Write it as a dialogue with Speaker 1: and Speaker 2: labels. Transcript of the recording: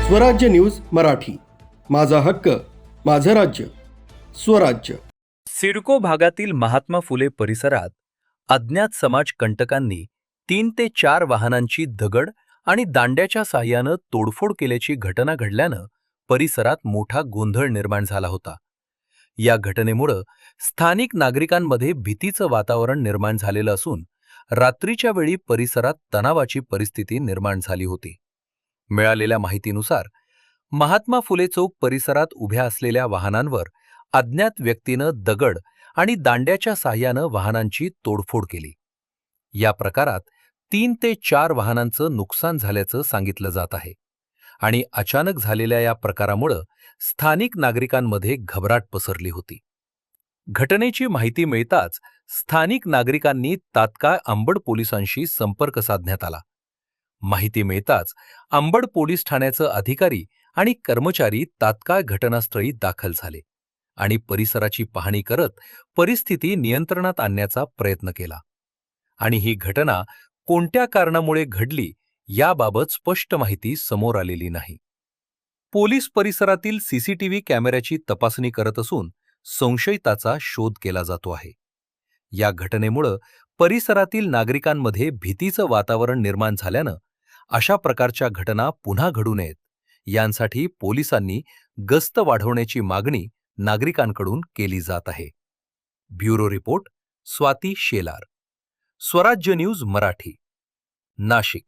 Speaker 1: स्वराज्य न्यूज मराठी, माझा हक्क, माझं राज्य, स्वराज्य.
Speaker 2: सिडको भागातील महात्मा फुले परिसरात अज्ञात समाज कंटकांनी 3 ते 4 वाहनांची दगड आणि दांड्याच्या साह्यानं तोडफोड केल्याची घटना घडल्यानं परिसरात मोठा गोंधळ निर्माण झाला होता. या घटनेमुळे स्थानिक नागरिकांमध्ये भीतीचं वातावरण निर्माण झालेलं असून रात्रीच्या वेळी परिसरात तणावाची परिस्थिती निर्माण झाली होती. मिळालेल्या माहितीनुसार महात्मा फुले चौक परिसरात उभ्या असलेल्या वाहनांवर अज्ञात व्यक्तीनं दगड आणि दांड्याच्या साह्यानं वाहनांची तोडफोड केली. या प्रकारात 3 ते 4 वाहनांचं नुकसान झाल्याचं सांगितलं जात आहे आणि अचानक झालेल्या या प्रकारामुळे स्थानिक नागरिकांमध्ये घबराट पसरली होती. घटनेची माहिती मिळताच स्थानिक नागरिकांनी तात्काळ अंबड पोलिसांशी संपर्क साधण्यात आला. माहिती मिळताच अंबड पोलीस ठाण्याचे अधिकारी आणि कर्मचारी तात्काळ घटनास्थळी दाखल झाले आणि परिसराची पाहणी करत परिस्थिती नियंत्रणात आणण्याचा प्रयत्न केला. आणि ही घटना कोणत्या कारणामुळे घडली याबाबत स्पष्ट माहिती समोर आलेली नाही. पोलीस परिसरातील सीसीटीव्ही कॅमेऱ्याची तपासणी करत असून संशयिताचा शोध केला जातो आहे. या घटनेमुळे परिसरातील नागरिकांमध्ये भीतीचं वातावरण निर्माण झाल्यानं अशा प्रकारच्या घटना पुन्हा घडू नयेत यांसाठी पोलिसांनी गस्त वाढवण्याची मागणी नागरिकांकडून केली जात आहे. ब्युरो रिपोर्ट स्वाती शेलार, स्वराज्य न्यूज मराठी, नाशिक.